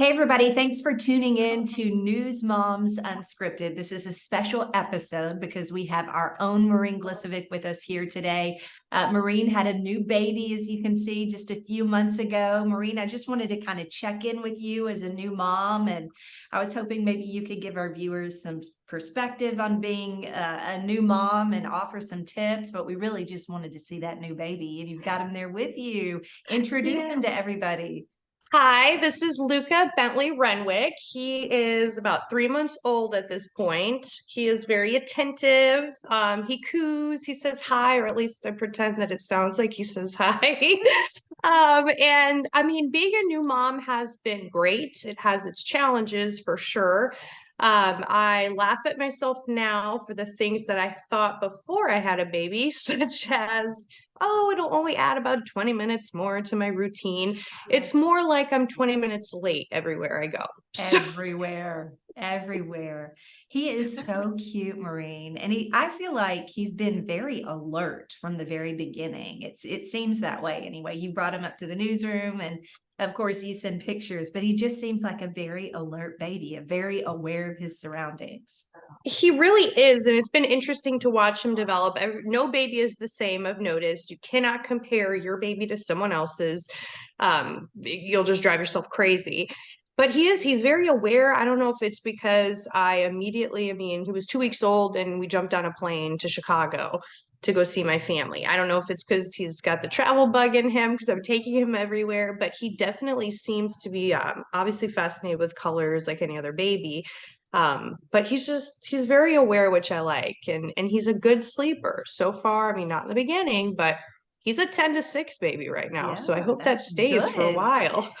Hey, everybody. Thanks for tuning in to News Moms Unscripted. This is a special episode because we have our own Marine Glisovic with us here today. Marine had a new baby, as you can see, just a few months ago. Marine, I just wanted to kind of check in with you as a new mom, and I was hoping maybe you could give our viewers some perspective on being a new mom and offer some tips, but we really just wanted to see that new baby, and you've got him there with you. Introduce him to everybody. Hi, this is Luka Bently Renwick. He is about 3 months old at this point. He is very attentive. He coos, he says hi, or at least I pretend that it sounds like he says hi. And I mean, being a new mom has been great. It has its challenges for sure. I laugh at myself now for the things that I thought before I had a baby, such as, oh, it'll only add about 20 minutes more to my routine. It's more like I'm 20 minutes late everywhere I go. Everywhere. He is so cute, Marine. And I feel like he's been very alert from the very beginning. It seems that way anyway. You brought him up to the newsroom, and of course you send pictures, but he just seems like a very alert baby, very aware of his surroundings. He really is, and it's been interesting to watch him develop. No baby is the same, I've noticed. You cannot compare your baby to someone else's. You'll just drive yourself crazy. But he's very aware. I don't know if it's because I mean, he was 2 weeks old and we jumped on a plane to Chicago to go see my family. I don't know if it's because he's got the travel bug in him because I'm taking him everywhere, but he definitely seems to be obviously fascinated with colors like any other baby. But he's very aware, which I like, and he's a good sleeper so far. I mean, not in the beginning, but he's a 10 to 6 baby right now. So I hope that stays for a while.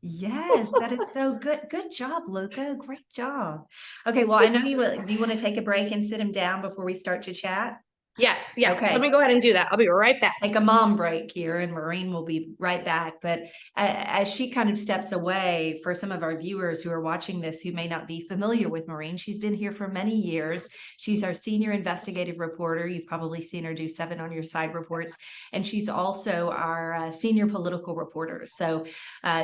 Yes, that is so good. Good job, Luka. Great job. Okay, well, I know you will. Do you want to take a break and sit him down before we start to chat? Yes. Okay. Let me go ahead and do that. I'll be right back. Take a mom break here, and Marine will be right back. But as she kind of steps away, for some of our viewers who are watching this who may not be familiar with Marine, she's been here for many years. She's our senior investigative reporter. You've probably seen her do 7 on Your Side reports. And she's also our senior political reporter. So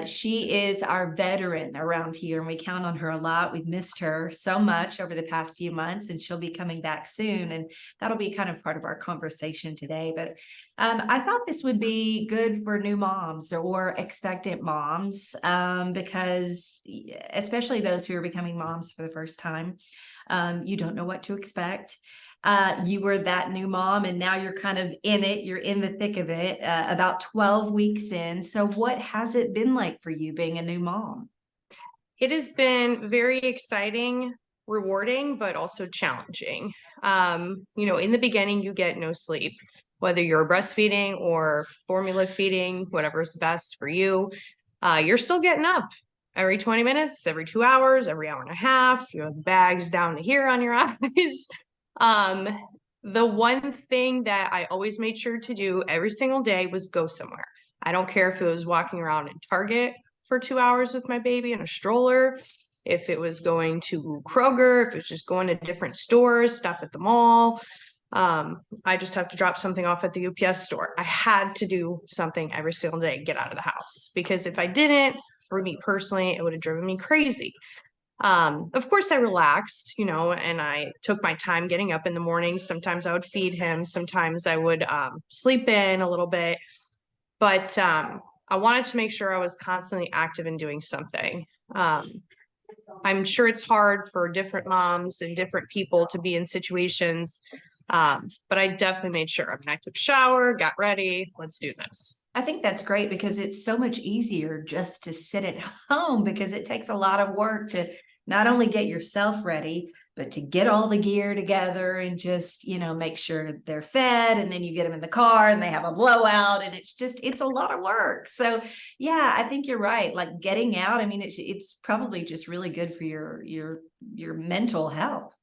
she is our veteran around here, and we count on her a lot. We've missed her so much over the past few months, and she'll be coming back soon. And that'll be kind of part of our conversation today. But I thought this would be good for new moms or expectant moms, because especially those who are becoming moms for the first time, you don't know what to expect. You were that new mom, and now you're kind of in it. You're in the thick of it, about 12 weeks in. So what has it been like for you being a new mom? It has been very exciting, rewarding, but also challenging. In the beginning, you get no sleep, whether you're breastfeeding or formula feeding, whatever's best for you. You're still getting up every 20 minutes, every 2 hours, every hour and a half. You have bags down to here on your eyes. The one thing that I always made sure to do every single day was go somewhere. I don't care if it was walking around in Target for 2 hours with my baby in a stroller, if it was going to Kroger, if it was just going to different stores, stop at the mall. I just have to drop something off at the UPS store. I had to do something every single day, get out of the house, because if I didn't, for me personally, it would have driven me crazy. Of course I relaxed, and I took my time getting up in the morning. Sometimes I would feed him. Sometimes I would sleep in a little bit, but I wanted to make sure I was constantly active and doing something. I'm sure it's hard for different moms and different people to be in situations, but I definitely made sure. I mean, I took a shower, got ready, let's do this. I think that's great because it's so much easier just to sit at home, because it takes a lot of work to not only get yourself ready, but to get all the gear together and just, make sure they're fed, and then you get them in the car and they have a blowout, and it's a lot of work. So yeah, I think you're right. Like getting out, I mean, it's probably just really good for your mental health.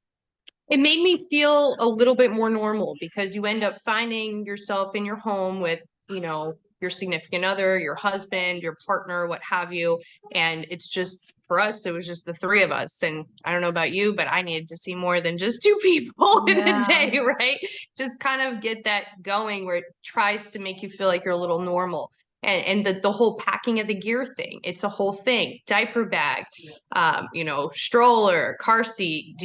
It made me feel a little bit more normal because you end up finding yourself in your home with, your significant other, your husband, your partner, what have you. And it's just, for us, it was just the 3 of us. And I don't know about you, but I needed to see more than just 2 people in a day, right? Just kind of get that going where it tries to make you feel like you're a little normal. And the whole packing of the gear thing, it's a whole thing. Diaper bag, you know, stroller, car seat.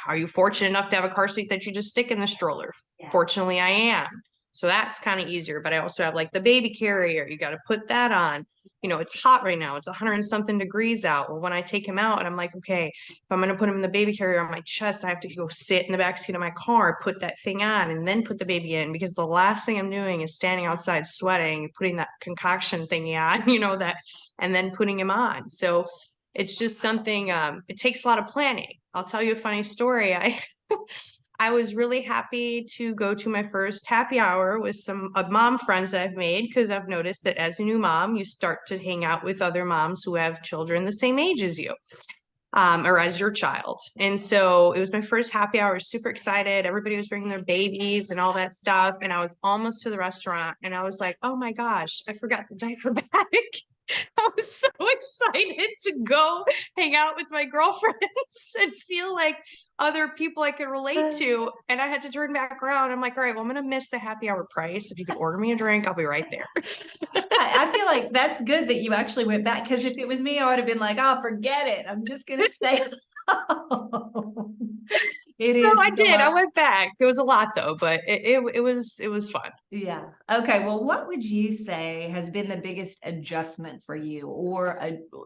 Are you fortunate enough to have a car seat that you just stick in the stroller? Yeah. Fortunately, I am. So that's kind of easier, but I also have like the baby carrier. You got to put that on. You know, it's hot right now. It's 100 and something degrees out. Well, when I take him out and I'm like, okay, if I'm going to put him in the baby carrier on my chest, I have to go sit in the back seat of my car, put that thing on, and then put the baby in, because the last thing I'm doing is standing outside sweating, putting that concoction thingy on, you know, that, and then putting him on. So it's just something, it takes a lot of planning. I'll tell you a funny story. I was really happy to go to my first happy hour with some mom friends that I've made, because I've noticed that as a new mom, you start to hang out with other moms who have children the same age as you, or as your child. And so it was my first happy hour. I was super excited. Everybody was bringing their babies and all that stuff. And I was almost to the restaurant and I was like, oh my gosh, I forgot the diaper bag. I was so excited to go hang out with my girlfriends and feel like other people I could relate to. And I had to turn back around. I'm like, all right, well, I'm going to miss the happy hour price. If you could order me a drink, I'll be right there. I feel like that's good that you actually went back, because if it was me, I would have been like, oh, forget it. I'm just going to stay home. I did. I went back. It was a lot though, but it was fun. Yeah. Okay. Well, what would you say has been the biggest adjustment for you, or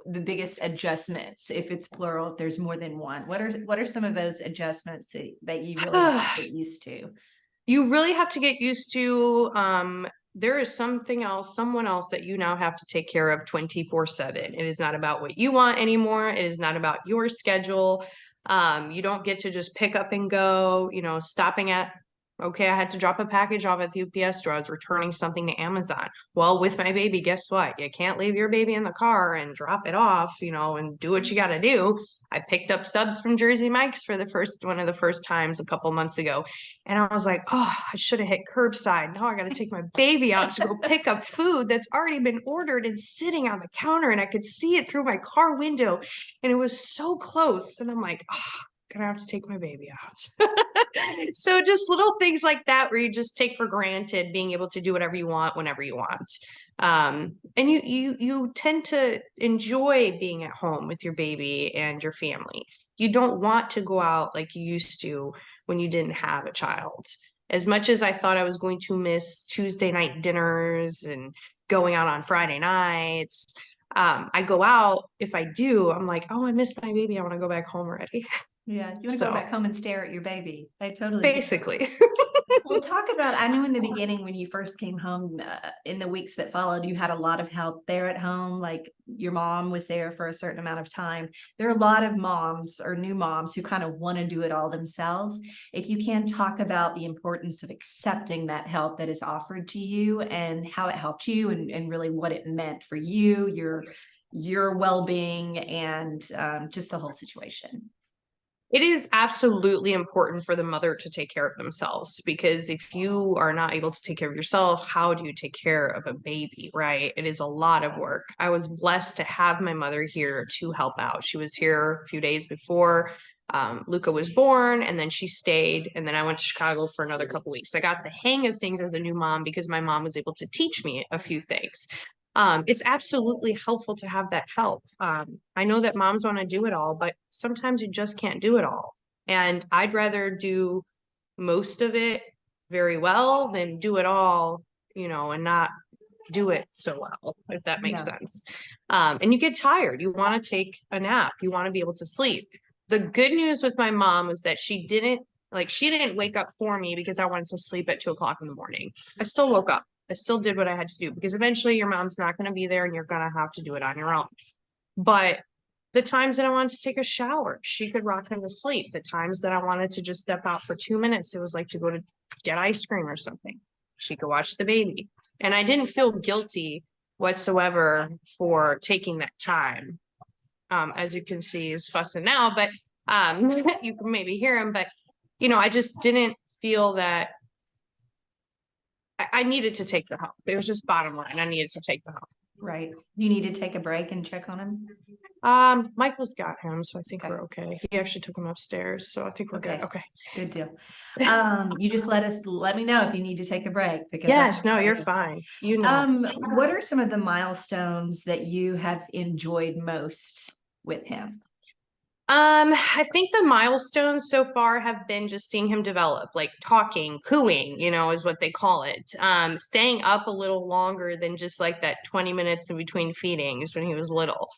the biggest adjustments, if it's plural, if there's more than one? What are some of those adjustments that you really have to get used to? You really have to get used to, there is someone else that you now have to take care of 24/7. It is not about what you want anymore. It is not about your schedule. You don't get to just pick up and go, you know, stopping at, okay, I had to drop a package off at the UPS store. I was returning something to Amazon. Well, with my baby, guess what? You can't leave your baby in the car and drop it off, you know, and do what you got to do. I picked up subs from Jersey Mike's for one of the first times a couple months ago. And I was like, oh, I should have hit curbside. Now I got to take my baby out to go pick up food that's already been ordered and sitting on the counter. And I could see it through my car window. And it was so close. And I'm like, oh, gonna have to take my baby out. So just little things like that where you just take for granted being able to do whatever you want whenever you want. And you tend to enjoy being at home with your baby and your family. You don't want to go out like you used to when you didn't have a child. As much as I thought I was going to miss Tuesday night dinners and going out on Friday nights, I go out. If I do, I'm like, oh, I missed my baby. I want to go back home already. Yeah, you want to go back home and stare at your baby. I totally basically. We'll talk about, I know in the beginning when you first came home, in the weeks that followed, you had a lot of help there at home. Like your mom was there for a certain amount of time. There are a lot of moms or new moms who kind of want to do it all themselves. If you can talk about the importance of accepting that help that is offered to you and how it helped you, and really what it meant for you, your well-being, and just the whole situation. It is absolutely important for the mother to take care of themselves, because if you are not able to take care of yourself, how do you take care of a baby, right? It is a lot of work. I was blessed to have my mother here to help out. She was here a few days before Luka was born, and then she stayed, and then I went to Chicago for another couple weeks. I got the hang of things as a new mom because my mom was able to teach me a few things. It's absolutely helpful to have that help. I know that moms want to do it all, but sometimes you just can't do it all. And I'd rather do most of it very well than do it all, you know, and not do it so well, if that makes sense. And you get tired. You want to take a nap. You want to be able to sleep. The good news with my mom was that she didn't wake up for me because I wanted to sleep at 2:00 in the morning. I still woke up. I still did what I had to do, because eventually your mom's not going to be there and you're going to have to do it on your own. But the times that I wanted to take a shower, she could rock him to sleep. The times that I wanted to just step out for 2 minutes, it was like to go to get ice cream or something. She could watch the baby. And I didn't feel guilty whatsoever for taking that time. As you can see, he's fussing now, but you can maybe hear him. But, you know, I just didn't feel that I needed to take the help. It was just bottom line. I needed to take the help. Right. You need to take a break and check on him. Michael's got him, so I think Okay. we're okay. He actually took him upstairs, so I think we're good. Okay. Good deal. You just let me know if you need to take a break because Yes, no, you're fine. You know. What are some of the milestones that you have enjoyed most with him? I think the milestones so far have been just seeing him develop, like talking, cooing, is what they call it. Staying up a little longer than just like that 20 minutes in between feedings when he was little.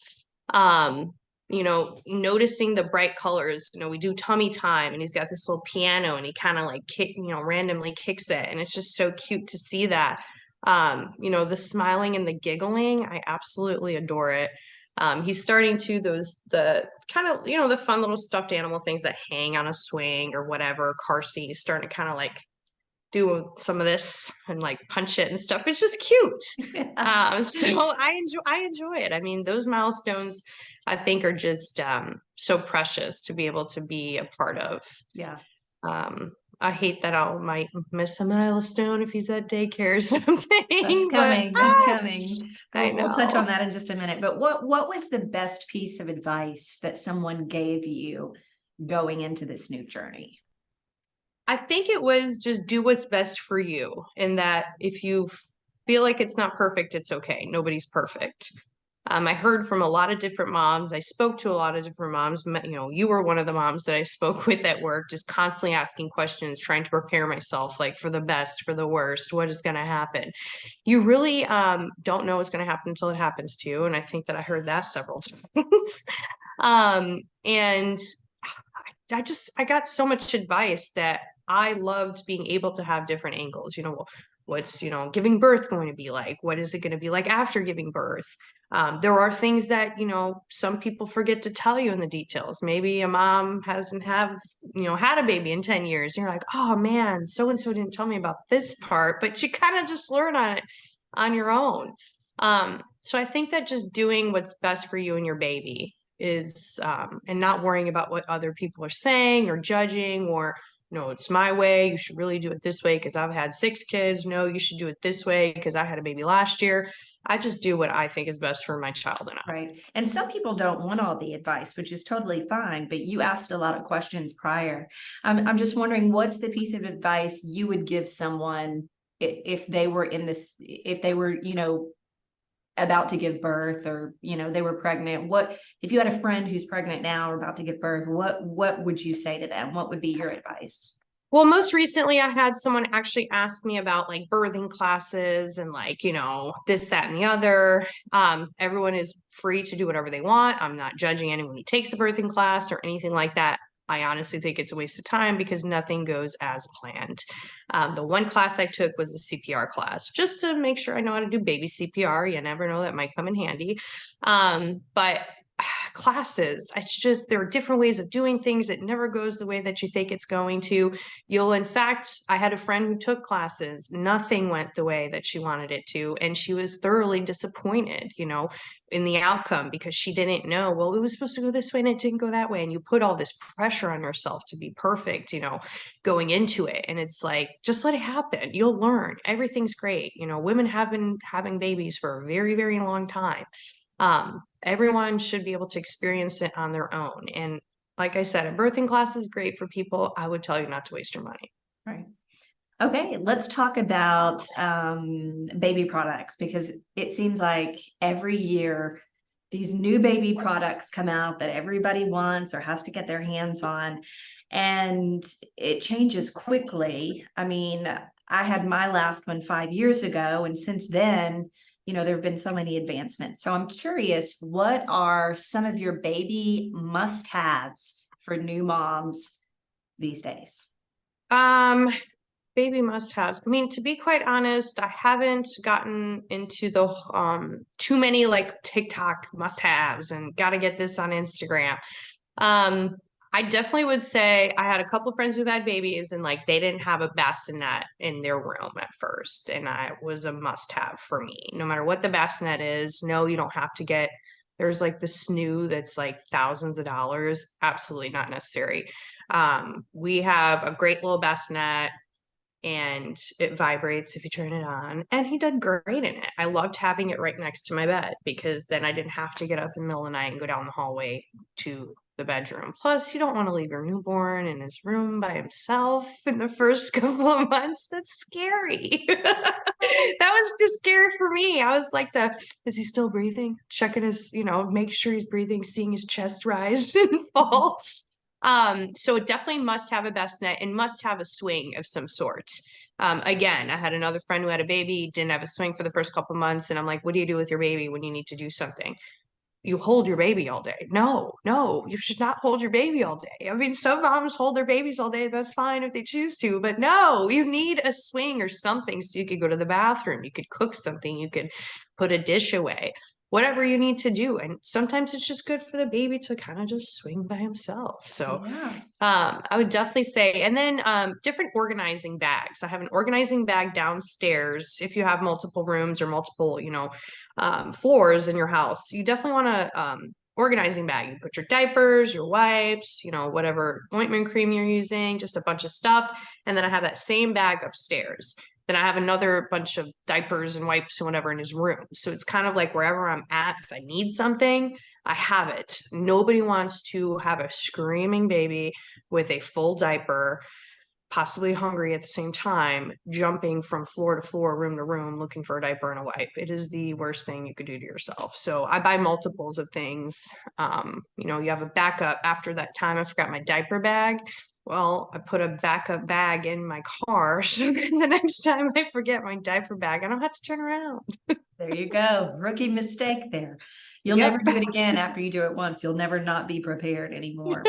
Um, noticing the bright colors. We do tummy time and he's got this little piano and he kind of like randomly kicks it. And it's just so cute to see that. The smiling and the giggling, I absolutely adore it. He's starting to the kind of, the fun little stuffed animal things that hang on a swing or whatever, car seat. He's starting to kind of like do some of this and like punch it and stuff. It's just cute. So I enjoy it. I mean, those milestones I think are just so precious to be able to be a part of. Yeah. I hate that I might miss a milestone if he's at daycare or something. That's coming. That's coming. I know. We'll touch on that in just a minute. But what was the best piece of advice that someone gave you going into this new journey? I think it was just do what's best for you. And that if you feel like it's not perfect, it's okay. Nobody's perfect. I heard from a lot of different moms. I spoke to a lot of different moms. You were one of the moms that I spoke with at work, just constantly asking questions, trying to prepare myself like for the best, for the worst, what is going to happen. You really don't know what's going to happen until it happens to you. And I think that I heard that several times. And I got so much advice that I loved being able to have different angles. What's giving birth going to be like? What is it going to be like after giving birth? There are things that some people forget to tell you in the details. Maybe a mom hasn't had a baby in 10 years and you're like, oh man, so and so didn't tell me about this part, but you kind of just learn on it on your own. So I think that just doing what's best for you and your baby is and not worrying about what other people are saying or judging, or no, it's my way, you should really do it this way because I've had 6 kids. No, you should do it this way because I had a baby last year. I just do what I think is best for my child and I. Right. And some people don't want all the advice, which is totally fine, but you asked a lot of questions prior. I'm just wondering, what's the piece of advice you would give someone if they were if they were, about to give birth, or they were pregnant? What if you had a friend who's pregnant now or about to give birth? What would you say to them? What would be your advice? Well, most recently I had someone actually ask me about like birthing classes and like, this, that, and the other. Everyone is free to do whatever they want. I'm not judging anyone who takes a birthing class or anything like that. I honestly think it's a waste of time because nothing goes as planned. The one class I took was a CPR class, just to make sure I know how to do baby CPR. You never know, that might come in handy. But classes, it's just, there are different ways of doing things. It never goes the way that you think it's going to. In fact, I had a friend who took classes, nothing went the way that she wanted it to, and she was thoroughly disappointed, in the outcome, because she didn't know, well, it was supposed to go this way and it didn't go that way. And you put all this pressure on yourself to be perfect, going into it. And it's like, just let it happen. You'll learn. Everything's great. Women have been having babies for a very, very long time. Everyone should be able to experience it on their own. And like I said, a birthing class is great for people. I would tell you not to waste your money. Right. Okay, let's talk about baby products, because it seems like every year these new baby products come out that everybody wants or has to get their hands on, and it changes quickly. I mean, I had my last one 5 years ago, and since then, there have been so many advancements. So I'm curious, what are some of your baby must-haves for new moms these days? Baby must-haves. I mean, to be quite honest, I haven't gotten into the too many like TikTok must-haves and got to get this on Instagram. I definitely would say I had a couple of friends who've had babies and like they didn't have a bassinet in their room at first, and I was a must-have for me. No matter what the bassinet is, no, you don't have to get. There's like the snoo that's like thousands of dollars. Absolutely not necessary. We have a great little bassinet. and it vibrates if you turn it on. And he did great in it. I loved having it right next to my bed because then I didn't have to get up in the middle of the night and go down the hallway to the bedroom. Plus, you don't want to leave your newborn in his room by himself in the first couple of months. That's scary. That was just scary for me. I was like, is he still breathing? Checking his, make sure he's breathing, seeing his chest rise and fall. So it definitely must have a bassinet and must have a swing of some sort. Again, I had another friend who had a baby, didn't have a swing for the first couple months. And I'm like, what do you do with your baby when you need to do something? You hold your baby all day. No, you should not hold your baby all day. I mean, some moms hold their babies all day. That's fine if they choose to, but no, you need a swing or something so you could go to the bathroom. You could cook something. You could put a dish away, whatever you need to do. And sometimes it's just good for the baby to kind of just swing by himself. So Yeah. I would definitely say, and then different organizing bags. I have an organizing bag downstairs. If you have multiple rooms or multiple, floors in your house, you definitely want a organizing bag. You put your diapers, your wipes, whatever ointment cream you're using, just a bunch of stuff. And then I have that same bag upstairs. Then I have another bunch of diapers and wipes and whatever in his room. So it's kind of like wherever I'm at, if I need something, I have it. Nobody wants to have a screaming baby with a full diaper, possibly hungry at the same time, jumping from floor to floor, room to room, looking for a diaper and a wipe. It is the worst thing you could do to yourself. So I buy multiples of things. You have a backup. After that time, I forgot my diaper bag. Well, I put a backup bag in my car. So then the next time I forget my diaper bag, I don't have to turn around. There you go. Rookie mistake there. You'll Yep. never do it again after you do it once. You'll never not be prepared anymore.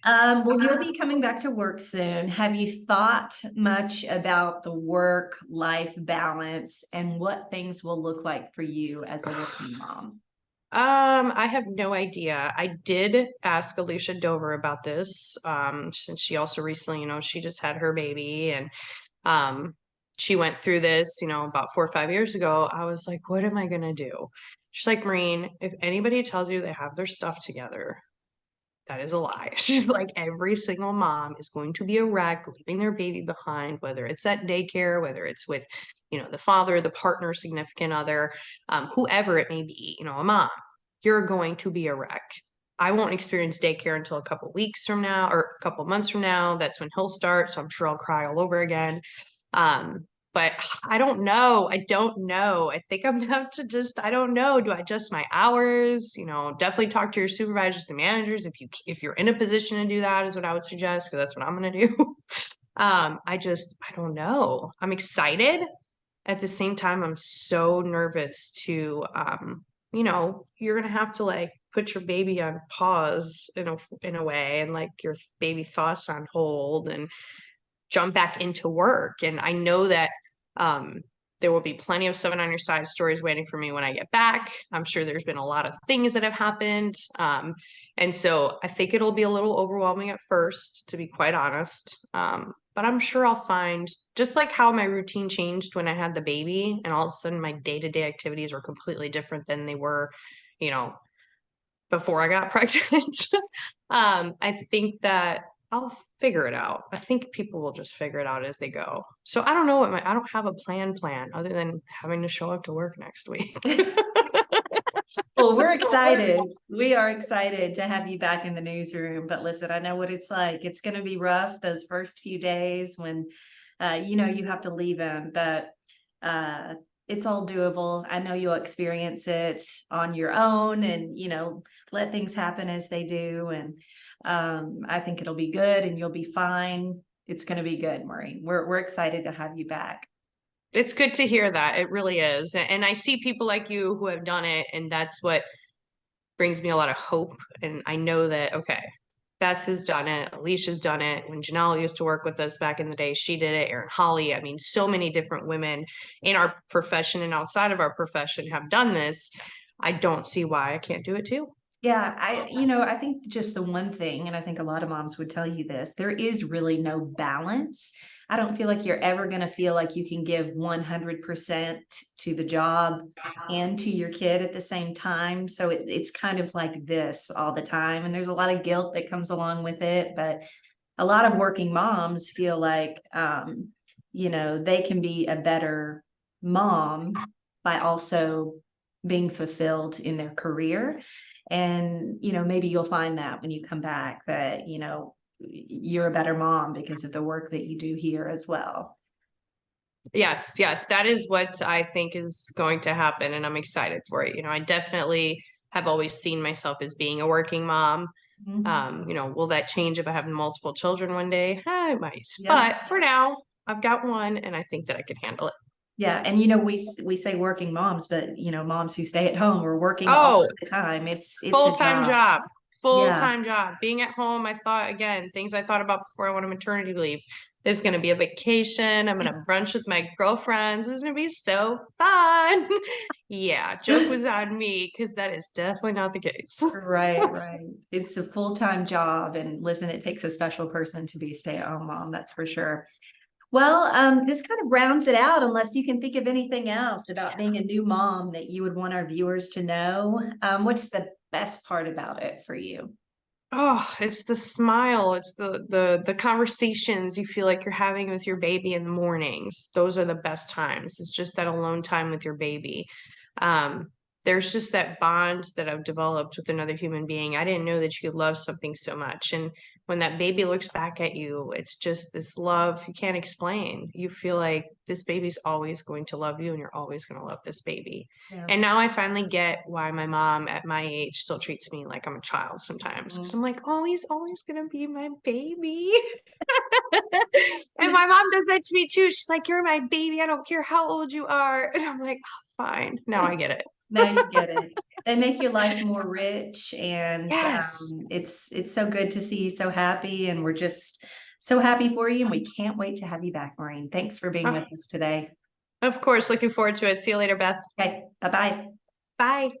Well, you'll be coming back to work soon. Have you thought much about the work-life balance and what things will look like for you as a working mom? I have no idea. I did ask Alicia Dover about this, since she also recently, she just had her baby and she went through this, about 4 or 5 years ago. I was like, what am I gonna do? She's like, Marine, if anybody tells you they have their stuff together, that is a lie. She's like, every single mom is going to be a wreck, leaving their baby behind, whether it's at daycare, whether it's with, the father, the partner, significant other, whoever it may be, a mom, you're going to be a wreck. I won't experience daycare until a couple weeks from now or a couple months from now. That's when he'll start. So I'm sure I'll cry all over again. But I don't know. I don't know. I think I'm gonna have to I don't know. Do I adjust my hours? Definitely talk to your supervisors and managers if you're in a position to do that is what I would suggest, because that's what I'm gonna do. I don't know. I'm excited. At the same time, I'm so nervous to you're gonna have to like put your baby on pause in a way, and like your baby thoughts on hold and jump back into work. And I know that there will be plenty of 7 on your side stories waiting for me when I get back. I'm sure there's been a lot of things that have happened. And so I think it'll be a little overwhelming at first, to be quite honest. But I'm sure I'll find, just like how my routine changed when I had the baby, and all of a sudden my day-to-day activities were completely different than they were, before I got pregnant. I think that I'll figure it out. I think people will just figure it out as they go. So I don't know I don't have a plan other than having to show up to work next week. Well, we're excited. We are excited to have you back in the newsroom. But listen, I know what it's like. It's going to be rough those first few days when, you have to leave him, but it's all doable. I know you'll experience it on your own and, let things happen as they do. And I think it'll be good and you'll be fine. It's going to be good, Maureen. We're excited to have you back. It's good to hear that. It really is. And I see people like you who have done it, and that's what brings me a lot of hope. And I know that, okay, Beth has done it. Alicia's done it. When Janelle used to work with us back in the day, she did it. Erin Holly. I mean, so many different women in our profession and outside of our profession have done this. I don't see why I can't do it too. Yeah, I think just the one thing, and I think a lot of moms would tell you this, there is really no balance. I don't feel like you're ever going to feel like you can give 100% to the job and to your kid at the same time. So it's kind of like this all the time. And there's a lot of guilt that comes along with it. But a lot of working moms feel like, they can be a better mom by also being fulfilled in their career. And, maybe you'll find that when you come back that, you're a better mom because of the work that you do here as well. Yes, that is what I think is going to happen, and I'm excited for it. I definitely have always seen myself as being a working mom. Will that change if I have multiple children one day? I might. Yep. But for now, I've got one, and I think that I can handle it. Yeah. And, we say working moms, but, moms who stay at home are working all the time. It's full-time job. Yeah. Full-time job. Being at home, I thought, again, things I thought about before I went on maternity leave. This is going to be a vacation. I'm going to brunch with my girlfriends. This is going to be so fun. Yeah, joke was on me because that is definitely not the case. Right. It's a full-time job. And listen, it takes a special person to be a stay-at-home mom, that's for sure. Well, this kind of rounds it out, unless you can think of anything else about being a new mom that you would want our viewers to know. What's the best part about it for you? Oh, it's the smile. It's the conversations you feel like you're having with your baby in the mornings. Those are the best times. It's just that alone time with your baby. Um, there's just that bond that I've developed with another human being. I didn't know that you could love something so much. And when that baby looks back at you, it's just this love you can't explain. You feel like this baby's always going to love you and you're always going to love this baby. Yeah. And now I finally get why my mom at my age still treats me like I'm a child sometimes. Because I'm like, oh, he's always going to be my baby. And my mom does that to me too. She's like, you're my baby. I don't care how old you are. And I'm like, oh, fine. Now I get it. Now you get it. They make your life more rich, and Yes. it's so good to see you so happy, and we're just so happy for you, and we can't wait to have you back, Maureen. Thanks for being with us today. Of course. Looking forward to it. See you later, Beth. Okay, bye-bye. Bye.